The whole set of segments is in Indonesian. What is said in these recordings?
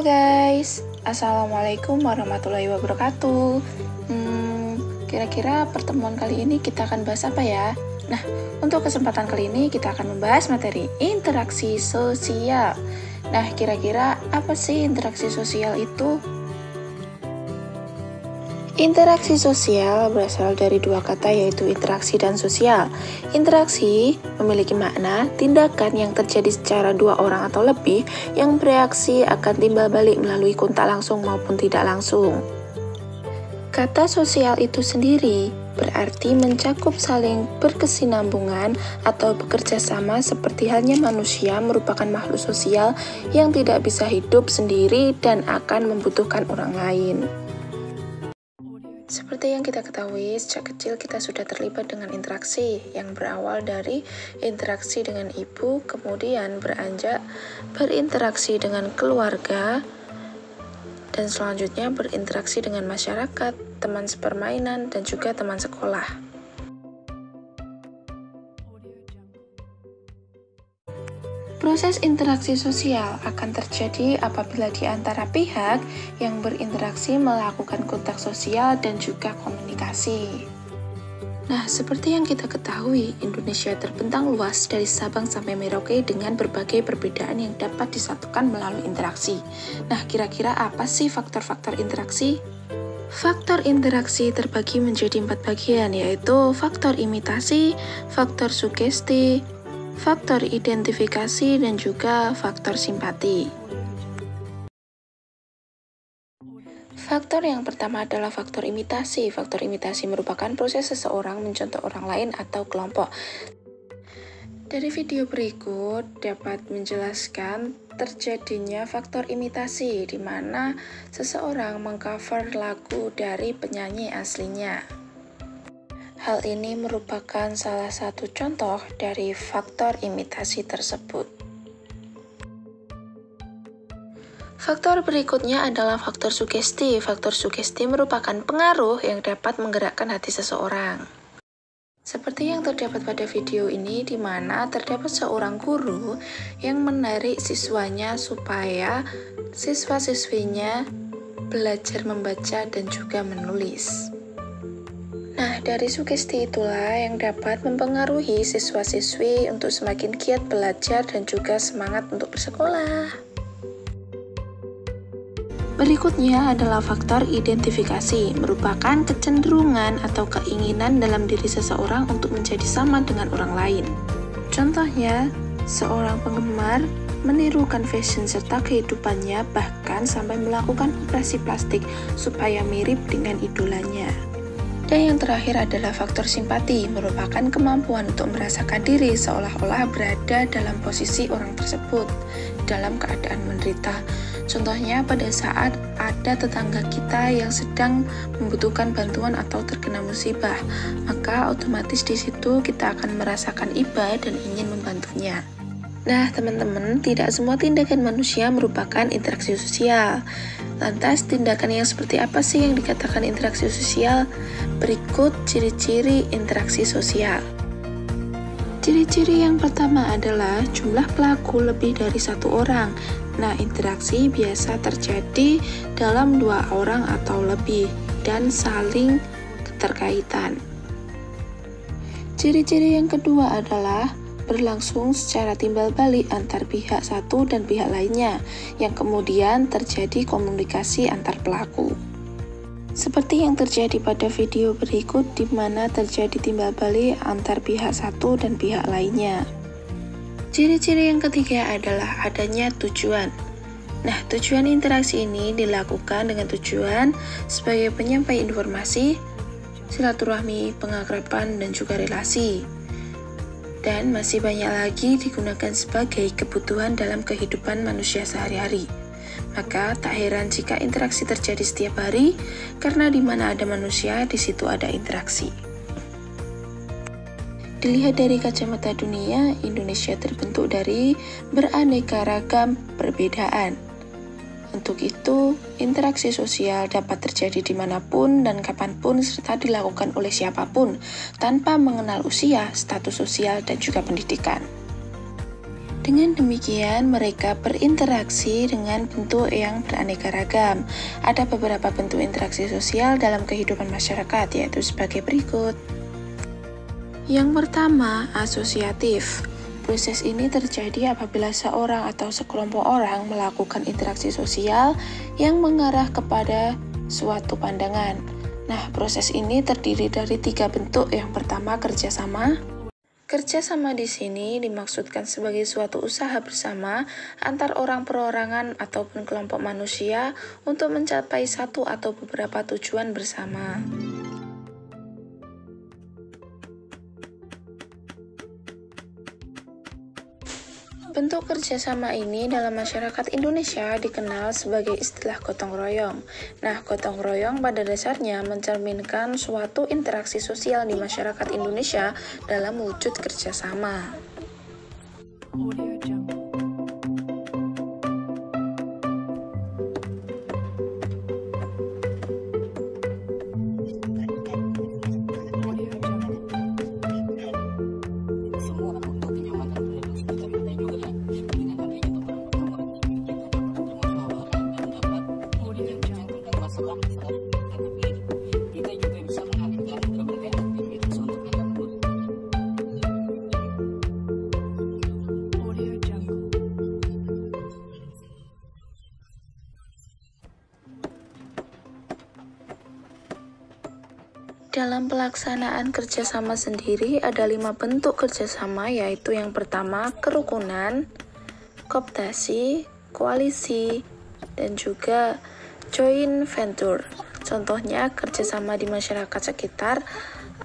Halo guys, Assalamualaikum warahmatullahi wabarakatuh. Kira-kira pertemuan kali ini kita akan bahas apa ya? Nah, untuk kesempatan kali ini kita akan membahas materi interaksi sosial. Nah, kira-kira apa sih interaksi sosial itu? Interaksi sosial berasal dari dua kata yaitu interaksi dan sosial. Interaksi memiliki makna tindakan yang terjadi secara dua orang atau lebih yang bereaksi akan timbal balik melalui kontak langsung maupun tidak langsung. Kata sosial itu sendiri berarti mencakup saling berkesinambungan atau bekerja sama seperti halnya manusia merupakan makhluk sosial yang tidak bisa hidup sendiri dan akan membutuhkan orang lain. Seperti yang kita ketahui, sejak kecil kita sudah terlibat dengan interaksi yang berawal dari interaksi dengan ibu, kemudian beranjak berinteraksi dengan keluarga, dan selanjutnya berinteraksi dengan masyarakat, teman sepermainan, dan juga teman sekolah. Proses interaksi sosial akan terjadi apabila di antara pihak yang berinteraksi melakukan kontak sosial dan juga komunikasi. Nah, seperti yang kita ketahui, Indonesia terbentang luas dari Sabang sampai Merauke dengan berbagai perbedaan yang dapat disatukan melalui interaksi. Nah, kira-kira apa sih faktor-faktor interaksi? Faktor interaksi terbagi menjadi 4 bagian, yaitu faktor imitasi, faktor sugesti, faktor identifikasi, dan juga faktor simpati. Faktor yang pertama adalah faktor imitasi. Faktor imitasi merupakan proses seseorang mencontoh orang lain atau kelompok. Dari video berikut dapat menjelaskan terjadinya faktor imitasi, di mana seseorang mengcover lagu dari penyanyi aslinya. Hal ini merupakan salah satu contoh dari faktor imitasi tersebut. Faktor berikutnya adalah faktor sugesti. Faktor sugesti merupakan pengaruh yang dapat menggerakkan hati seseorang. Seperti yang terdapat pada video ini, di mana terdapat seorang guru yang menarik siswanya supaya siswa-siswinya belajar membaca dan juga menulis. Nah, dari sugesti itulah yang dapat mempengaruhi siswa-siswi untuk semakin giat belajar dan juga semangat untuk bersekolah. Berikutnya adalah faktor identifikasi, merupakan kecenderungan atau keinginan dalam diri seseorang untuk menjadi sama dengan orang lain. Contohnya, seorang penggemar menirukan fashion serta kehidupannya, bahkan sampai melakukan operasi plastik supaya mirip dengan idolanya. Dan yang terakhir adalah faktor simpati, merupakan kemampuan untuk merasakan diri seolah-olah berada dalam posisi orang tersebut dalam keadaan menderita. Contohnya pada saat ada tetangga kita yang sedang membutuhkan bantuan atau terkena musibah, maka otomatis di situ kita akan merasakan iba dan ingin membantunya. Nah, teman-teman, tidak semua tindakan manusia merupakan interaksi sosial. Lantas, tindakan yang seperti apa sih yang dikatakan interaksi sosial? Berikut ciri-ciri interaksi sosial. Ciri-ciri yang pertama adalah jumlah pelaku lebih dari satu orang. Nah, interaksi biasa terjadi dalam 2 orang atau lebih dan saling keterkaitan. Ciri-ciri yang kedua adalah berlangsung secara timbal balik antar pihak satu dan pihak lainnya, yang kemudian terjadi komunikasi antar pelaku. Seperti yang terjadi pada video berikut, di mana terjadi timbal balik antar pihak satu dan pihak lainnya. Ciri-ciri yang ketiga adalah adanya tujuan. Nah, tujuan interaksi ini dilakukan dengan tujuan sebagai penyampai informasi, silaturahmi, pengakraban, dan juga relasi. Dan masih banyak lagi digunakan sebagai kebutuhan dalam kehidupan manusia sehari-hari. Maka tak heran jika interaksi terjadi setiap hari, karena di mana ada manusia, di situ ada interaksi. Dilihat dari kacamata dunia, Indonesia terbentuk dari beraneka ragam perbedaan. Untuk itu, interaksi sosial dapat terjadi dimanapun dan kapanpun serta dilakukan oleh siapapun, tanpa mengenal usia, status sosial, dan juga pendidikan. Dengan demikian, mereka berinteraksi dengan bentuk yang beraneka ragam. Ada beberapa bentuk interaksi sosial dalam kehidupan masyarakat, yaitu sebagai berikut. Yang pertama, asosiatif. Proses ini terjadi apabila seorang atau sekelompok orang melakukan interaksi sosial yang mengarah kepada suatu pandangan. Nah, proses ini terdiri dari 3 bentuk. Yang pertama, kerjasama. Kerjasama di sini dimaksudkan sebagai suatu usaha bersama antar orang perorangan ataupun kelompok manusia untuk mencapai satu atau beberapa tujuan bersama. Bentuk kerjasama ini dalam masyarakat Indonesia dikenal sebagai istilah gotong royong. Nah, gotong royong pada dasarnya mencerminkan suatu interaksi sosial di masyarakat Indonesia dalam wujud kerjasama. Dalam pelaksanaan kerjasama sendiri ada 5 bentuk kerjasama, yaitu yang pertama kerukunan, kooptasi, koalisi, dan juga joint venture. Contohnya kerjasama di masyarakat sekitar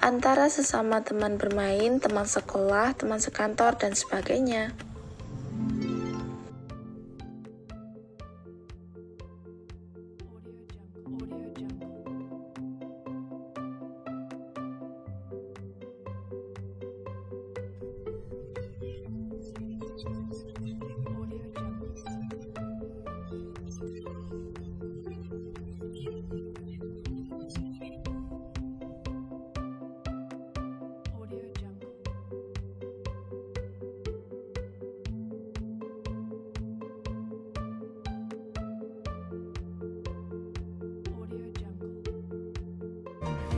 antara sesama teman bermain, teman sekolah, teman sekantor, dan sebagainya.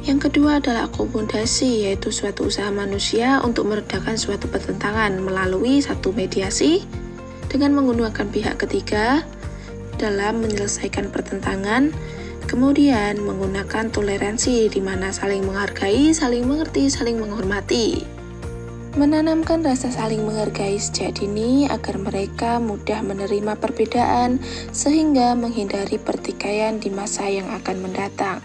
Yang kedua adalah akomodasi, yaitu suatu usaha manusia untuk meredakan suatu pertentangan melalui satu mediasi dengan menggunakan pihak ketiga dalam menyelesaikan pertentangan, kemudian menggunakan toleransi di mana saling menghargai, saling mengerti, saling menghormati. Menanamkan rasa saling menghargai sejak dini agar mereka mudah menerima perbedaan sehingga menghindari pertikaian di masa yang akan mendatang.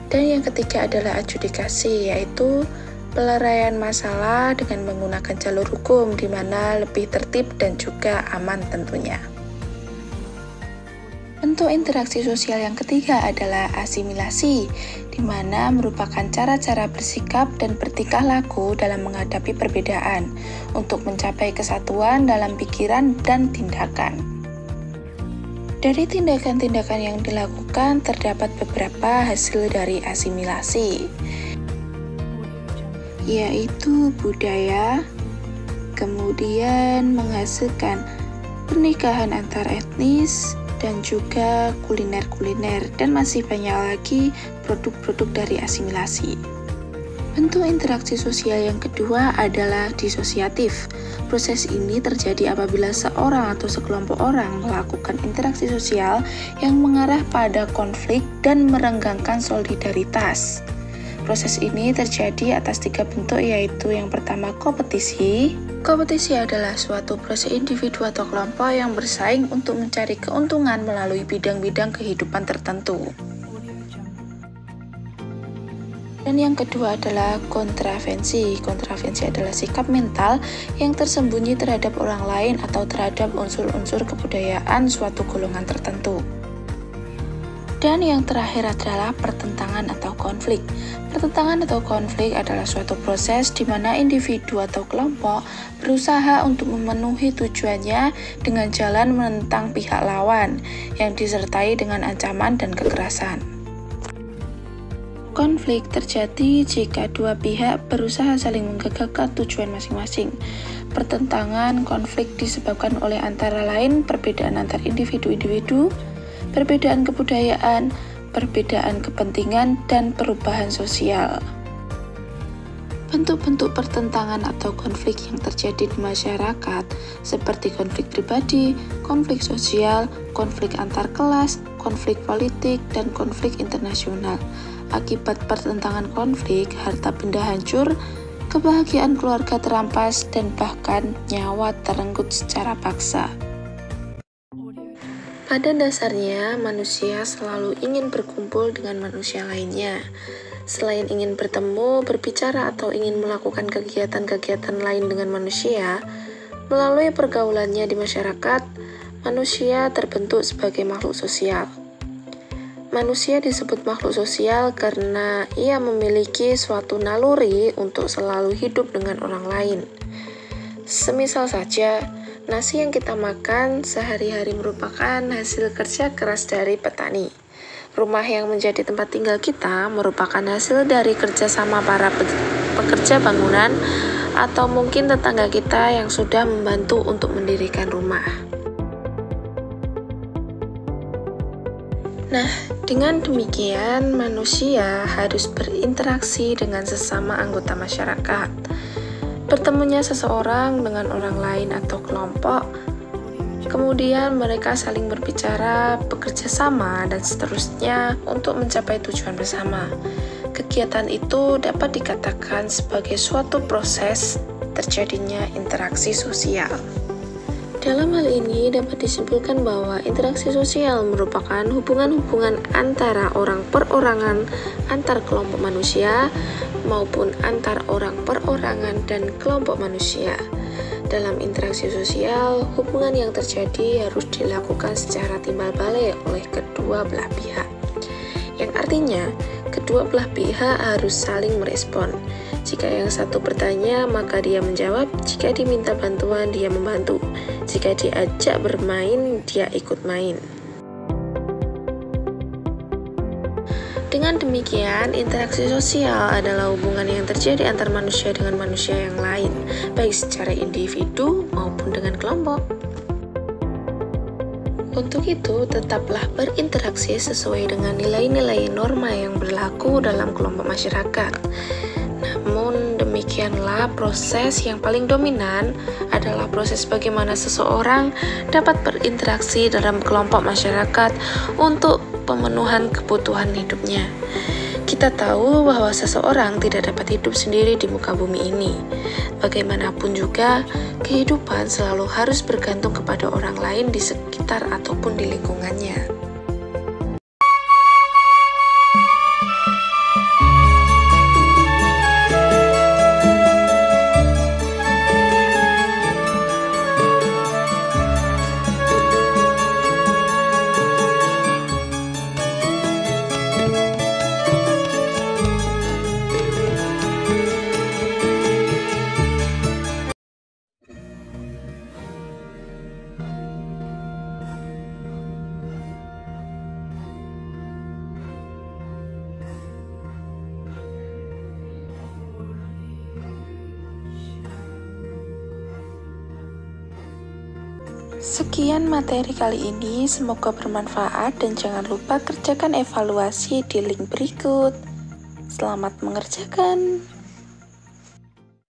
Dan yang ketiga adalah adjudikasi, yaitu peleraian masalah dengan menggunakan jalur hukum di mana lebih tertib dan juga aman tentunya. Bentuk interaksi sosial yang ketiga adalah asimilasi, di mana merupakan cara-cara bersikap dan bertingkah laku dalam menghadapi perbedaan untuk mencapai kesatuan dalam pikiran dan tindakan. Dari tindakan-tindakan yang dilakukan, terdapat beberapa hasil dari asimilasi, yaitu budaya, kemudian menghasilkan pernikahan antar etnis, dan juga kuliner-kuliner, dan masih banyak lagi produk-produk dari asimilasi. Bentuk interaksi sosial yang kedua adalah disosiatif. Proses ini terjadi apabila seorang atau sekelompok orang melakukan interaksi sosial yang mengarah pada konflik dan merenggangkan solidaritas. Proses ini terjadi atas 3 bentuk, yaitu yang pertama kompetisi. Kompetisi adalah suatu proses individu atau kelompok yang bersaing untuk mencari keuntungan melalui bidang-bidang kehidupan tertentu. Dan yang kedua adalah kontravensi. Kontravensi adalah sikap mental yang tersembunyi terhadap orang lain atau terhadap unsur-unsur kebudayaan suatu golongan tertentu. Dan yang terakhir adalah pertentangan atau konflik. Pertentangan atau konflik adalah suatu proses di mana individu atau kelompok berusaha untuk memenuhi tujuannya dengan jalan menentang pihak lawan yang disertai dengan ancaman dan kekerasan. Konflik terjadi jika dua pihak berusaha saling menggagalkan tujuan masing-masing. Pertentangan konflik disebabkan oleh antara lain perbedaan antar individu-individu, perbedaan kebudayaan, perbedaan kepentingan, dan perubahan sosial. Bentuk-bentuk pertentangan atau konflik yang terjadi di masyarakat seperti konflik pribadi, konflik sosial, konflik antar kelas, konflik politik, dan konflik internasional. Akibat pertentangan konflik, harta benda hancur, kebahagiaan keluarga terampas, dan bahkan nyawa terenggut secara paksa. Pada dasarnya, manusia selalu ingin berkumpul dengan manusia lainnya. Selain ingin bertemu, berbicara, atau ingin melakukan kegiatan-kegiatan lain dengan manusia, melalui pergaulannya di masyarakat, manusia terbentuk sebagai makhluk sosial. Manusia disebut makhluk sosial karena ia memiliki suatu naluri untuk selalu hidup dengan orang lain. Semisal saja, nasi yang kita makan sehari-hari merupakan hasil kerja keras dari petani. Rumah yang menjadi tempat tinggal kita merupakan hasil dari kerjasama para pekerja bangunan atau mungkin tetangga kita yang sudah membantu untuk mendirikan rumah. Nah, dengan demikian manusia harus berinteraksi dengan sesama anggota masyarakat. Bertemunya seseorang dengan orang lain atau kelompok, kemudian mereka saling berbicara, bekerja sama, dan seterusnya untuk mencapai tujuan bersama. Kegiatan itu dapat dikatakan sebagai suatu proses terjadinya interaksi sosial. Dalam hal ini dapat disimpulkan bahwa interaksi sosial merupakan hubungan-hubungan antara orang perorangan, antar kelompok manusia, maupun antar orang perorangan dan kelompok manusia. Dalam interaksi sosial, hubungan yang terjadi harus dilakukan secara timbal balik oleh kedua belah pihak. Yang artinya, kedua belah pihak harus saling merespon. Jika yang satu bertanya, maka dia menjawab. Jika diminta bantuan, dia membantu. Jika diajak bermain, dia ikut main. Dengan demikian, interaksi sosial adalah hubungan yang terjadi antar manusia dengan manusia yang lain, baik secara individu maupun dengan kelompok. Untuk itu, tetaplah berinteraksi sesuai dengan nilai-nilai norma yang berlaku dalam kelompok masyarakat. Namun demikianlah proses yang paling dominan adalah proses bagaimana seseorang dapat berinteraksi dalam kelompok masyarakat untuk pemenuhan kebutuhan hidupnya. Kita tahu bahwa seseorang tidak dapat hidup sendiri di muka bumi ini. Bagaimanapun juga, kehidupan selalu harus bergantung kepada orang lain di sekitar ataupun di lingkungannya. Sekian materi kali ini, semoga bermanfaat dan jangan lupa kerjakan evaluasi di link berikut. Selamat mengerjakan.